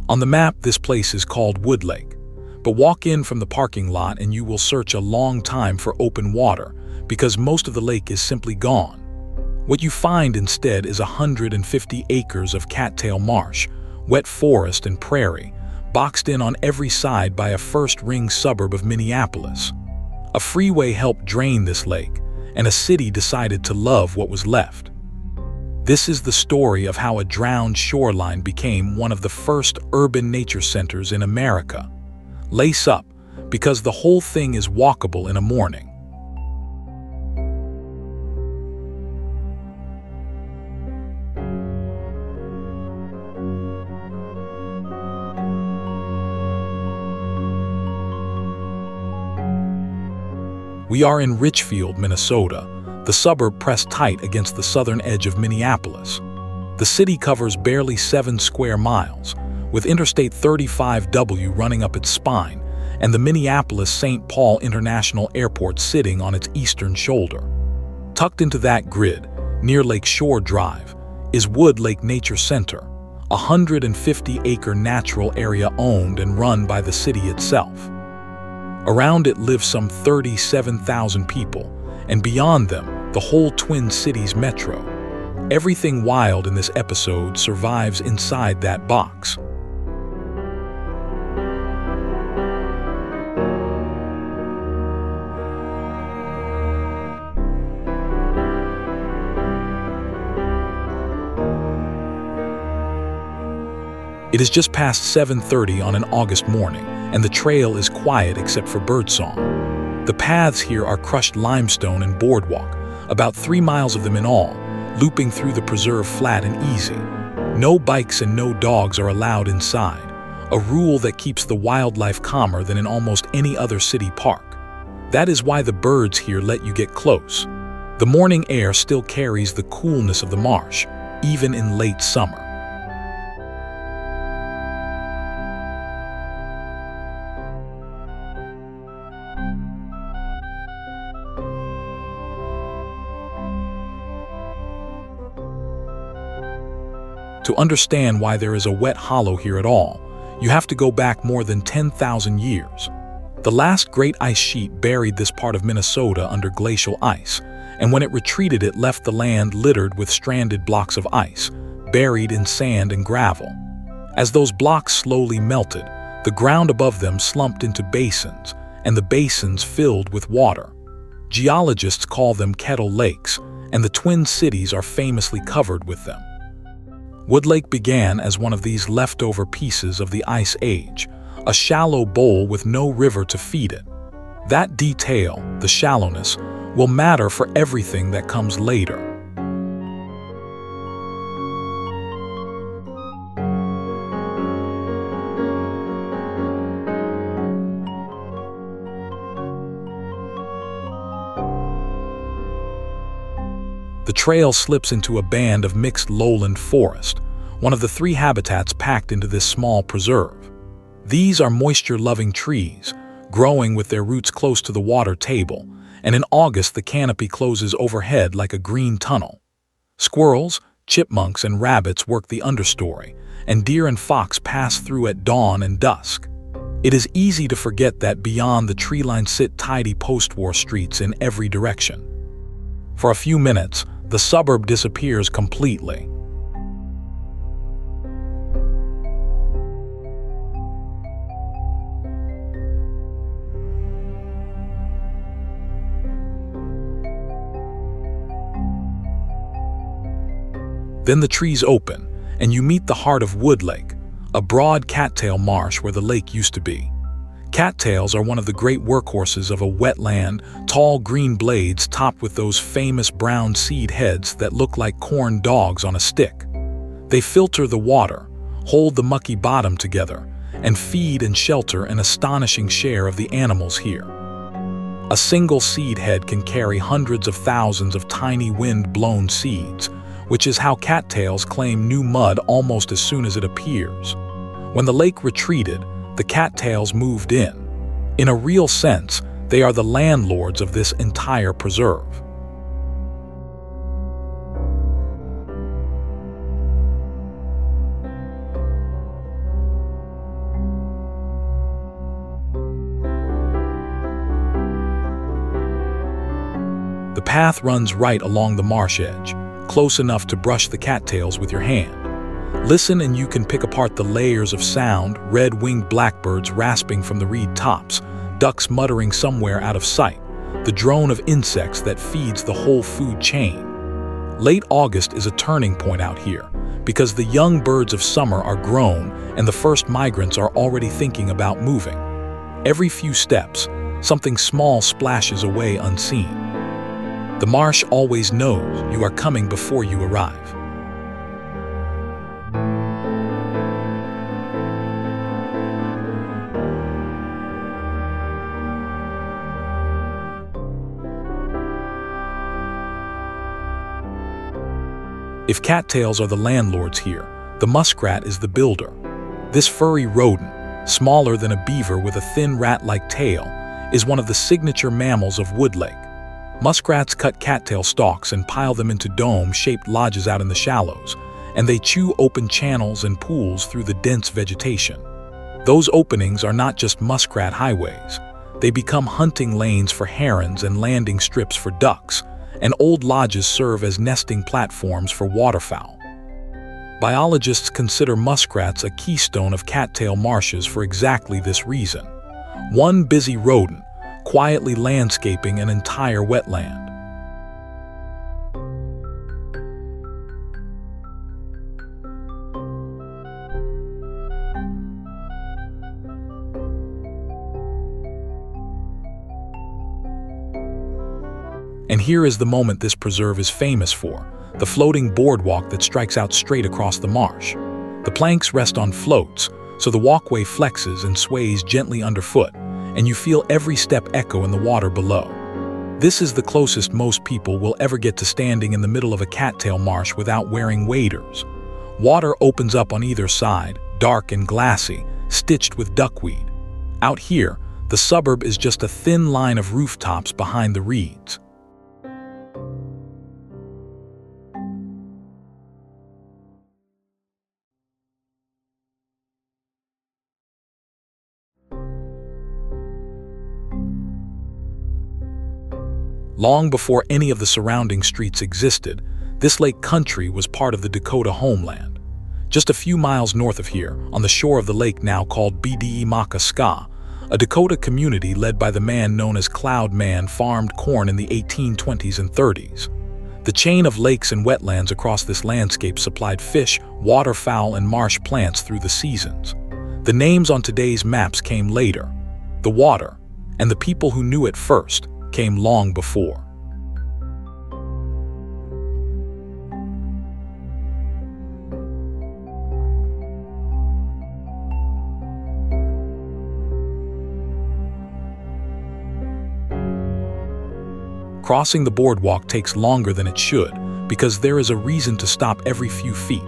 On the map, this place is called Wood Lake, but walk in from the parking lot and you will search a long time for open water because most of the lake is simply gone. What you find instead is 150 acres of cattail marsh, wet forest and prairie, boxed in on every side by a first-ring suburb of Minneapolis. A freeway helped drain this lake, and a city decided to love what was left. This is the story of how a drowned shoreline became one of the first urban nature centers in America. Lace up, because the whole thing is walkable in a morning. We are in Richfield, Minnesota, the suburb pressed tight against the southern edge of Minneapolis. The city covers barely 7 square miles, with Interstate 35W running up its spine and the Minneapolis-St. Paul International Airport sitting on its eastern shoulder. Tucked into that grid, near Lake Shore Drive, is Wood Lake Nature Center, a 150-acre natural area owned and run by the city itself. Around it live some 37,000 people, and beyond them, the whole Twin Cities metro. Everything wild in this episode survives inside that box. It is just past 7:30 on an August morning, and the trail is quiet except for birdsong. The paths here are crushed limestone and boardwalk, about 3 miles of them in all, looping through the preserve flat and easy. No bikes and no dogs are allowed inside, a rule that keeps the wildlife calmer than in almost any other city park. That is why the birds here let you get close. The morning air still carries the coolness of the marsh, even in late summer. To understand why there is a wet hollow here at all, you have to go back more than 10,000 years. The last great ice sheet buried this part of Minnesota under glacial ice, and when it retreated it left the land littered with stranded blocks of ice, buried in sand and gravel. As those blocks slowly melted, the ground above them slumped into basins, and the basins filled with water. Geologists call them kettle lakes, and the Twin Cities are famously covered with them. Wood Lake began as one of these leftover pieces of the Ice Age, a shallow bowl with no river to feed it. That detail, the shallowness, will matter for everything that comes later. The trail slips into a band of mixed lowland forest, one of the 3 habitats packed into this small preserve. These are moisture-loving trees, growing with their roots close to the water table, and in August the canopy closes overhead like a green tunnel. Squirrels, chipmunks, and rabbits work the understory, and deer and fox pass through at dawn and dusk. It is easy to forget that beyond the tree-line sit tidy post-war streets in every direction. For a few minutes, the suburb disappears completely. Then the trees open, and you meet the heart of Wood Lake, a broad cattail marsh where the lake used to be. Cattails are one of the great workhorses of a wetland, tall green blades topped with those famous brown seed heads that look like corn dogs on a stick. They filter the water, hold the mucky bottom together, and feed and shelter an astonishing share of the animals here. A single seed head can carry hundreds of thousands of tiny wind-blown seeds, which is how cattails claim new mud almost as soon as it appears. When the lake retreated, the cattails moved in. In a real sense, they are the landlords of this entire preserve. path runs right along the marsh edge, close enough to brush the cattails with your hand. Listen and you can pick apart the layers of sound, red-winged blackbirds rasping from the reed tops, ducks muttering somewhere out of sight, the drone of insects that feeds the whole food chain. Late August is a turning point out here, because the young birds of summer are grown and the first migrants are already thinking about moving. Every few steps, something small splashes away unseen. The marsh always knows you are coming before you arrive. If cattails are the landlords here, the muskrat is the builder. This furry rodent, smaller than a beaver with a thin rat-like tail, is one of the signature mammals of Wood Lake. Muskrats cut cattail stalks and pile them into dome-shaped lodges out in the shallows, and they chew open channels and pools through the dense vegetation. Those openings are not just muskrat highways. They become hunting lanes for herons and landing strips for ducks, and old lodges serve as nesting platforms for waterfowl. Biologists consider muskrats a keystone of cattail marshes for exactly this reason. One busy rodent, quietly landscaping an entire wetland. And here is the moment this preserve is famous for, the floating boardwalk that strikes out straight across the marsh. The planks rest on floats, so the walkway flexes and sways gently underfoot, and you feel every step echo in the water below. This is the closest most people will ever get to standing in the middle of a cattail marsh without wearing waders. Water opens up on either side, dark and glassy, stitched with duckweed. Out here, the suburb is just a thin line of rooftops behind the reeds. Long before any of the surrounding streets existed, this Lake Country was part of the Dakota homeland. Just a few miles north of here, on the shore of the lake now called Bdemaka, a Dakota community led by the man known as Cloud Man farmed corn in the 1820s and 30s. The chain of lakes and wetlands across this landscape supplied fish, waterfowl, and marsh plants through the seasons. The names on today's maps came later. The water, and the people who knew it first, came long before. Crossing the boardwalk takes longer than it should because there is a reason to stop every few feet.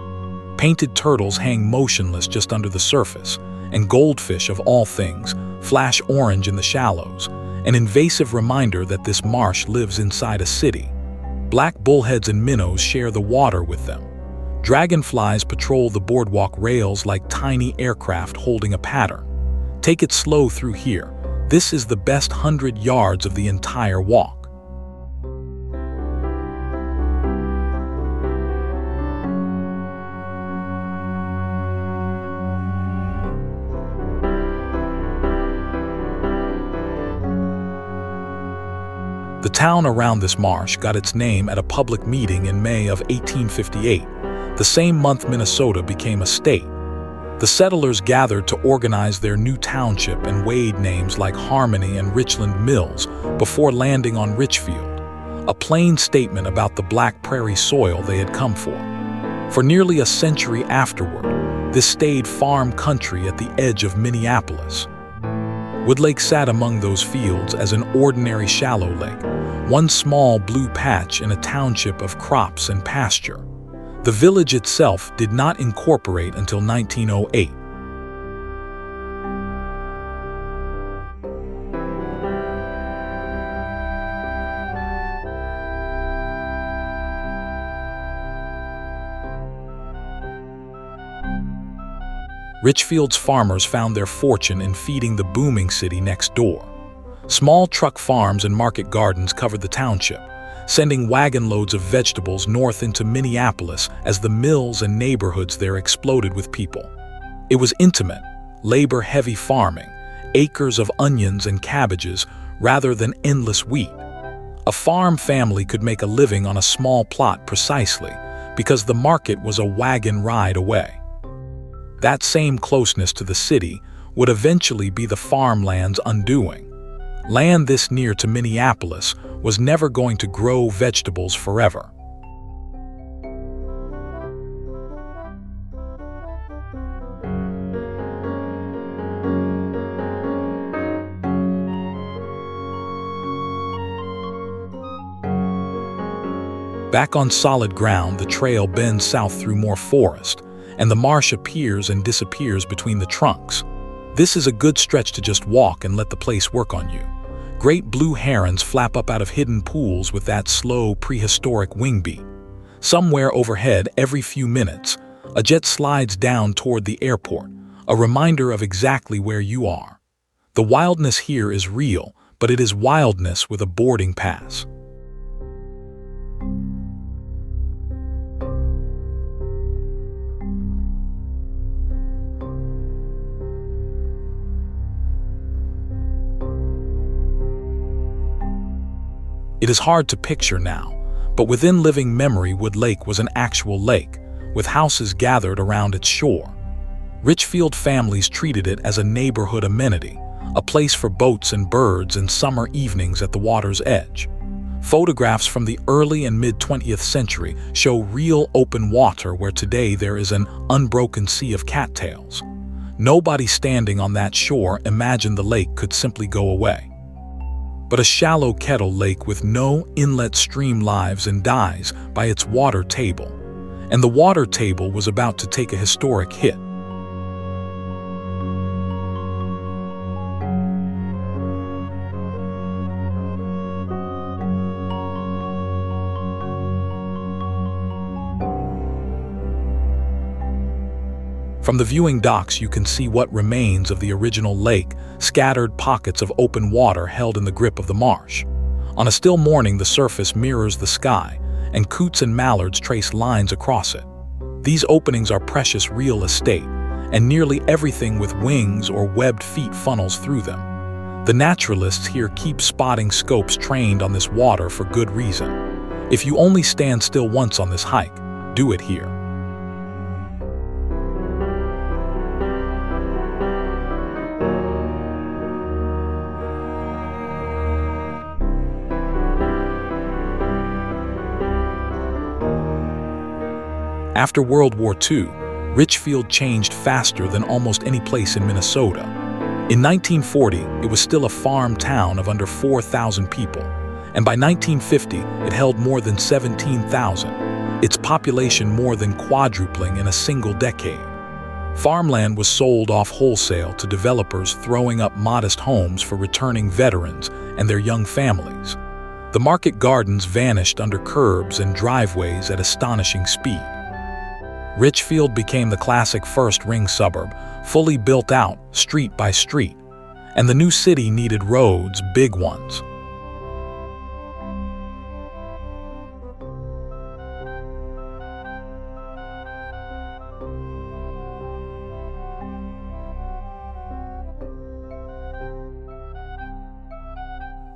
Painted turtles hang motionless just under the surface, and goldfish, of all things, flash orange in the shallows, an invasive reminder that this marsh lives inside a city. Black bullheads and minnows share the water with them. Dragonflies patrol the boardwalk rails like tiny aircraft holding a pattern. Take it slow through here. This is the best 100 yards of the entire walk. The town around this marsh got its name at a public meeting in May of 1858, the same month Minnesota became a state. The settlers gathered to organize their new township and weighed names like Harmony and Richland Mills before landing on Richfield, a plain statement about the black prairie soil they had come for. For nearly a century afterward, this stayed farm country at the edge of Minneapolis. Wood Lake sat among those fields as an ordinary shallow lake, one small blue patch in a township of crops and pasture. The village itself did not incorporate until 1908. Richfield's farmers found their fortune in feeding the booming city next door. Small truck farms and market gardens covered the township, sending wagon loads of vegetables north into Minneapolis as the mills and neighborhoods there exploded with people. It was intimate, labor-heavy farming, acres of onions and cabbages rather than endless wheat. A farm family could make a living on a small plot precisely because the market was a wagon ride away. That same closeness to the city would eventually be the farmland's undoing. Land this near to Minneapolis was never going to grow vegetables forever. Back on solid ground, the trail bends south through more forest, and the marsh appears and disappears between the trunks. This is a good stretch to just walk and let the place work on you. Great blue herons flap up out of hidden pools with that slow, prehistoric wing beat. Somewhere overhead, every few minutes, a jet slides down toward the airport, a reminder of exactly where you are. The wildness here is real, but it is wildness with a boarding pass. It is hard to picture now, but within living memory Wood Lake was an actual lake, with houses gathered around its shore. Richfield families treated it as a neighborhood amenity, a place for boats and birds and summer evenings at the water's edge. Photographs from the early and mid-20th century show real open water where today there is an unbroken sea of cattails. Nobody standing on that shore imagined the lake could simply go away. But a shallow kettle lake with no inlet stream lives and dies by its water table, and the water table was about to take a historic hit. From the viewing docks you can see what remains of the original lake, scattered pockets of open water held in the grip of the marsh. On a still morning the surface mirrors the sky, and coots and mallards trace lines across it. These openings are precious real estate, and nearly everything with wings or webbed feet funnels through them. The naturalists here keep spotting scopes trained on this water for good reason. If you only stand still once on this hike, do it here. After World War II, Richfield changed faster than almost any place in Minnesota. In 1940, it was still a farm town of under 4,000 people, and by 1950, it held more than 17,000, its population more than quadrupling in a single decade. Farmland was sold off wholesale to developers throwing up modest homes for returning veterans and their young families. The market gardens vanished under curbs and driveways at astonishing speed. Richfield became the classic first-ring suburb, fully built out, street by street, and the new city needed roads, big ones.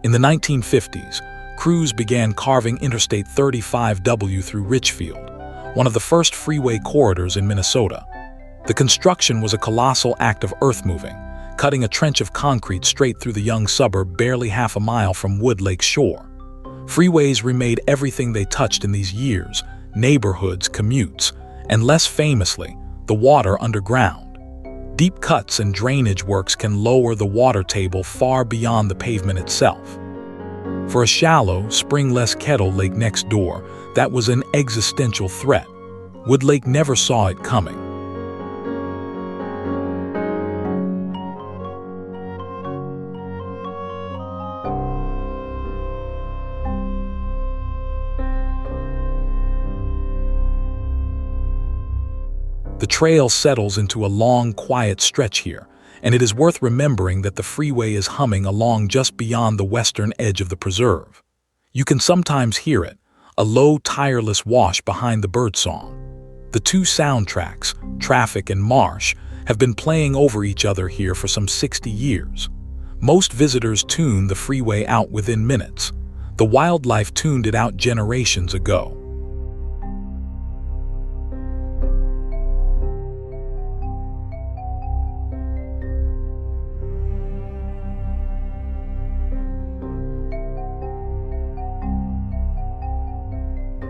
In the 1950s, crews began carving Interstate 35W through Richfield, one of the first freeway corridors in Minnesota. The construction was a colossal act of earth-moving, cutting a trench of concrete straight through the young suburb barely half a mile from Wood Lake's shore. Freeways remade everything they touched in these years: neighborhoods, commutes, and less famously, the water underground. Deep cuts and drainage works can lower the water table far beyond the pavement itself. For a shallow, springless kettle lake next door, that was an existential threat. Wood Lake never saw it coming. The trail settles into a long, quiet stretch here, and it is worth remembering that the freeway is humming along just beyond the western edge of the preserve. You can sometimes hear it, a low, tireless wash behind the birdsong. The two soundtracks, Traffic and Marsh, have been playing over each other here for some 60 years. Most visitors tune the freeway out within minutes. The wildlife tuned it out generations ago.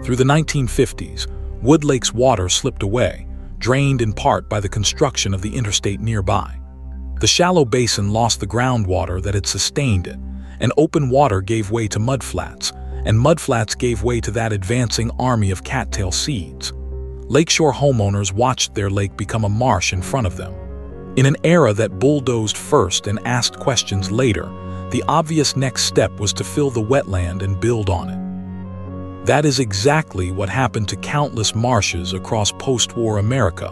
Through the 1950s, Wood Lake's water slipped away, drained in part by the construction of the interstate nearby. The shallow basin lost the groundwater that had sustained it, and open water gave way to mudflats, and mudflats gave way to that advancing army of cattail seeds. Lakeshore homeowners watched their lake become a marsh in front of them. In an era that bulldozed first and asked questions later, the obvious next step was to fill the wetland and build on it. That is exactly what happened to countless marshes across post-war America.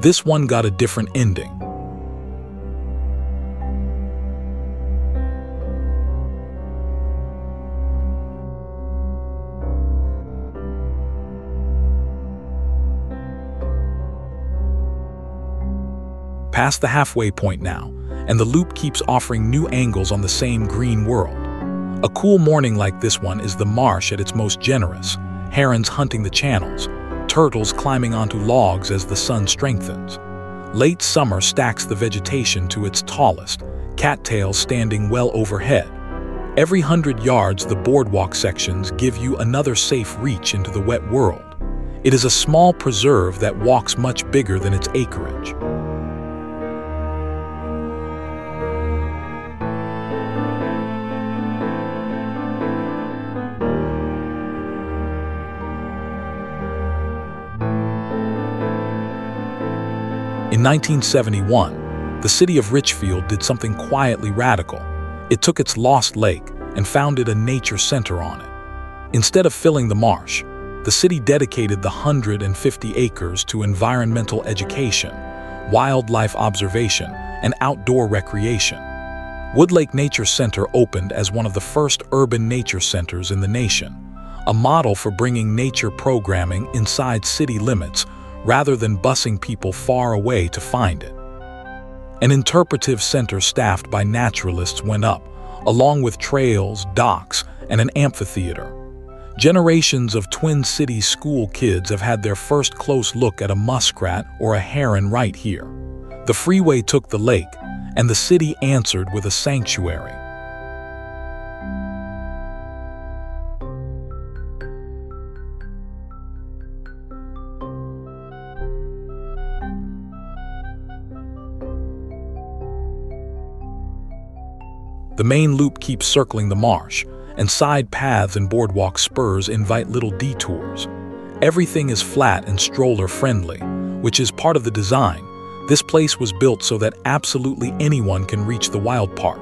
This one got a different ending. Past the halfway point now, and the loop keeps offering new angles on the same green world. A cool morning like this one is the marsh at its most generous, herons hunting the channels, turtles climbing onto logs as the sun strengthens. Late summer stacks the vegetation to its tallest, cattails standing well overhead. Every 100 yards the boardwalk sections give you another safe reach into the wet world. It is a small preserve that walks much bigger than its acreage. In 1971, the city of Richfield did something quietly radical. It took its lost lake and founded a nature center on it. Instead of filling the marsh, the city dedicated the 150 acres to environmental education, wildlife observation, and outdoor recreation. Wood Lake Nature Center opened as one of the first urban nature centers in the nation, a model for bringing nature programming inside city limits rather than busing people far away to find it. An interpretive center staffed by naturalists went up, along with trails, docks, and an amphitheater. Generations of Twin Cities school kids have had their first close look at a muskrat or a heron right here. The freeway took the lake, and the city answered with a sanctuary. The main loop keeps circling the marsh, and side paths and boardwalk spurs invite little detours. Everything is flat and stroller-friendly, which is part of the design. This place was built so that absolutely anyone can reach the wild part.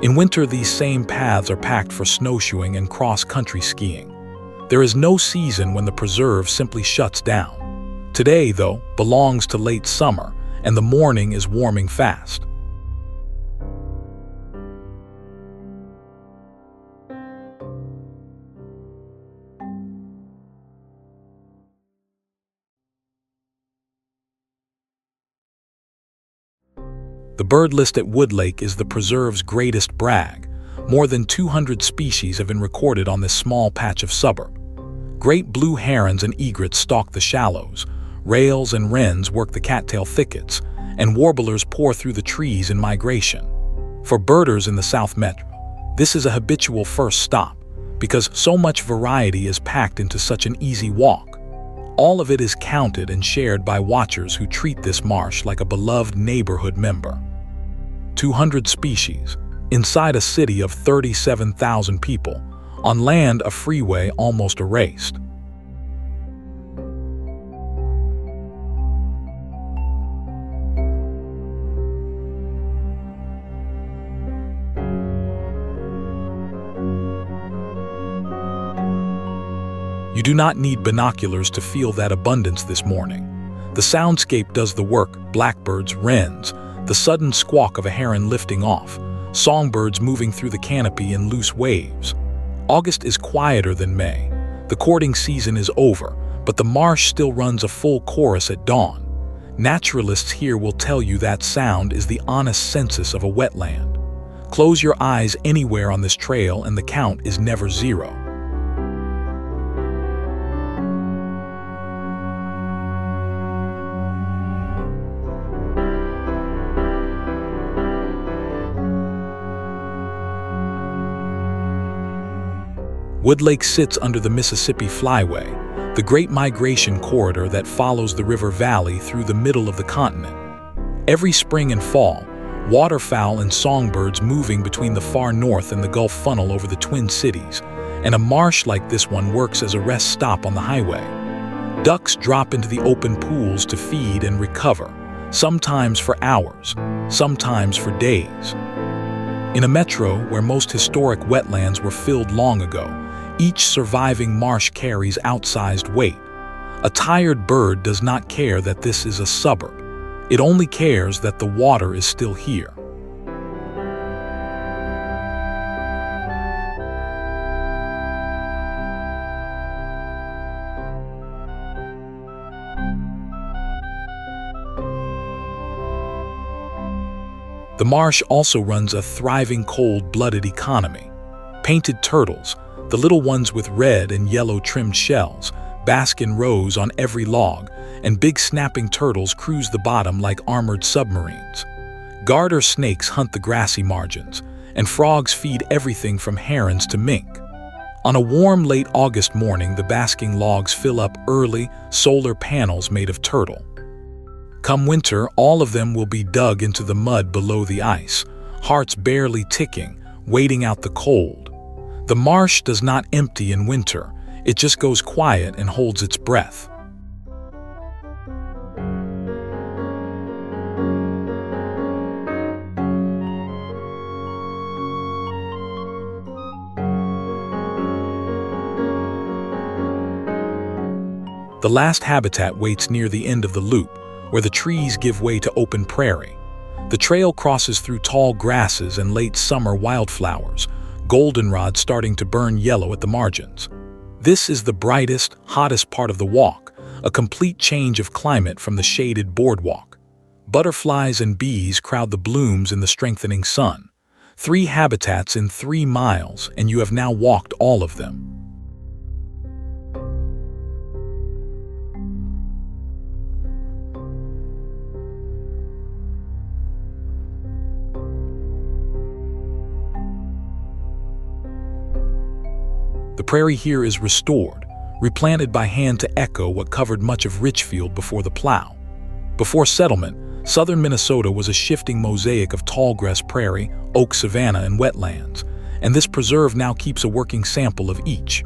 In winter, these same paths are packed for snowshoeing and cross-country skiing. There is no season when the preserve simply shuts down. Today, though, belongs to late summer, and the morning is warming fast. The bird list at Wood Lake is the preserve's greatest brag. More than 200 species have been recorded on this small patch of suburb. Great blue herons and egrets stalk the shallows, rails and wrens work the cattail thickets, and warblers pour through the trees in migration. For birders in the South Metro, this is a habitual first stop, because so much variety is packed into such an easy walk. All of it is counted and shared by watchers who treat this marsh like a beloved neighborhood member. 200 species, inside a city of 37,000 people, on land a freeway almost erased. You do not need binoculars to feel that abundance this morning. The soundscape does the work: blackbirds, wrens, the sudden squawk of a heron lifting off, songbirds moving through the canopy in loose waves. August is quieter than May. The courting season is over, but the marsh still runs a full chorus at dawn. Naturalists here will tell you that sound is the honest census of a wetland. Close your eyes anywhere on this trail and the count is never zero. Wood Lake sits under the Mississippi Flyway, the great migration corridor that follows the river valley through the middle of the continent. Every spring and fall, waterfowl and songbirds moving between the far north and the Gulf funnel over the Twin Cities, and a marsh like this one works as a rest stop on the highway. Ducks drop into the open pools to feed and recover, sometimes for hours, sometimes for days. In a metro where most historic wetlands were filled long ago, each surviving marsh carries outsized weight. A tired bird does not care that this is a suburb. It only cares that the water is still here. The marsh also runs a thriving cold-blooded economy. Painted turtles, the little ones with red and yellow trimmed shells, bask in rows on every log, and big snapping turtles cruise the bottom like armored submarines. Garter snakes hunt the grassy margins, and frogs feed everything from herons to mink. On a warm late August morning, the basking logs fill up early, solar panels made of turtle. Come winter, all of them will be dug into the mud below the ice, hearts barely ticking, waiting out the cold. The marsh does not empty in winter, it just goes quiet and holds its breath. The last habitat waits near the end of the loop, where the trees give way to open prairie. The trail crosses through tall grasses and late summer wildflowers, goldenrod starting to burn yellow at the margins. This is the brightest, hottest part of the walk, a complete change of climate from the shaded boardwalk. Butterflies and bees crowd the blooms in the strengthening sun. 3 habitats in 3 miles, and you have now walked all of them. The prairie here is restored, replanted by hand to echo what covered much of Richfield before the plow. Before settlement, southern Minnesota was a shifting mosaic of tallgrass prairie, oak savanna, and wetlands, and this preserve now keeps a working sample of each.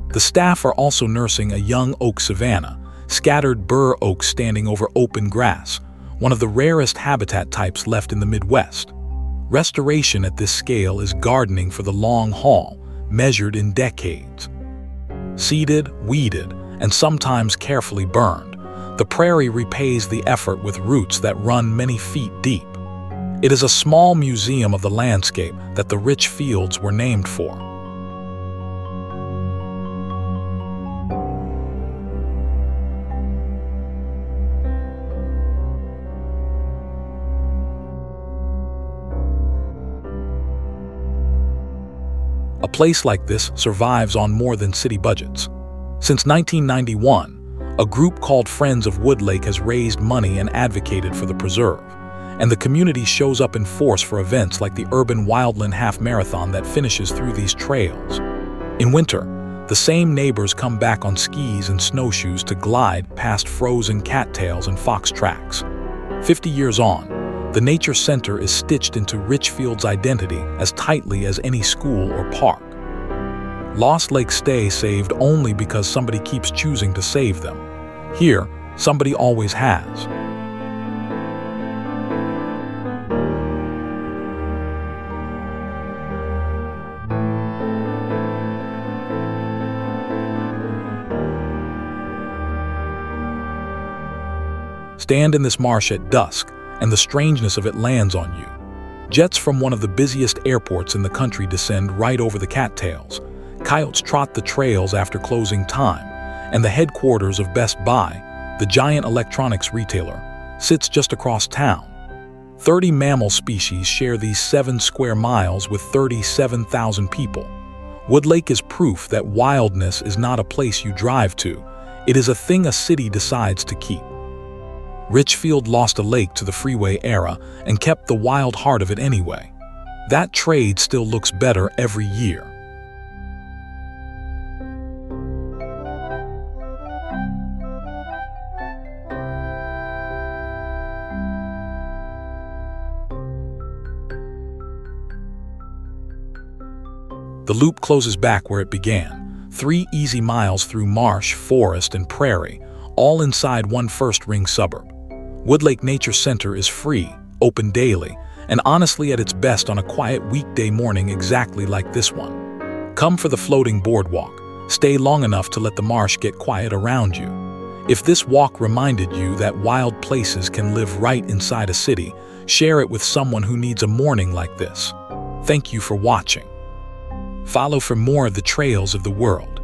The staff are also nursing a young oak savanna, scattered bur oaks standing over open grass, one of the rarest habitat types left in the Midwest. Restoration at this scale is gardening for the long haul, measured in decades. Seeded, weeded, and sometimes carefully burned, the prairie repays the effort with roots that run many feet deep. It is a small museum of the landscape that the rich fields were named for. A place like this survives on more than city budgets. Since 1991, a group called Friends of Wood Lake has raised money and advocated for the preserve, and the community shows up in force for events like the Urban Wildland Half Marathon that finishes through these trails. In winter, the same neighbors come back on skis and snowshoes to glide past frozen cattails and fox tracks. 50 years on, the Nature Center is stitched into Richfield's identity as tightly as any school or park. Lost lakes stay saved only because somebody keeps choosing to save them. Here, somebody always has. Stand in this marsh at dusk, and the strangeness of it lands on you. Jets from one of the busiest airports in the country descend right over the cattails, Coyotes trot the trails after closing time, and the headquarters of Best Buy, the giant electronics retailer, sits just across town. 30 mammal species share these 7 square miles with 37,000 people. Wood Lake is proof that wildness is not a place you drive to. It is a thing a city decides to keep. Richfield lost a lake to the freeway era and kept the wild heart of it anyway. That trade still looks better every year. The loop closes back where it began, 3 easy miles through marsh, forest, and prairie, all inside one first-ring suburb. Wood Lake Nature Center is free, open daily, and honestly at its best on a quiet weekday morning exactly like this one. Come for the Floating Boardwalk. Stay long enough to let the marsh get quiet around you. If this walk reminded you that wild places can live right inside a city, share it with someone who needs a morning like this. Thank you for watching. Follow for more of the trails of the world.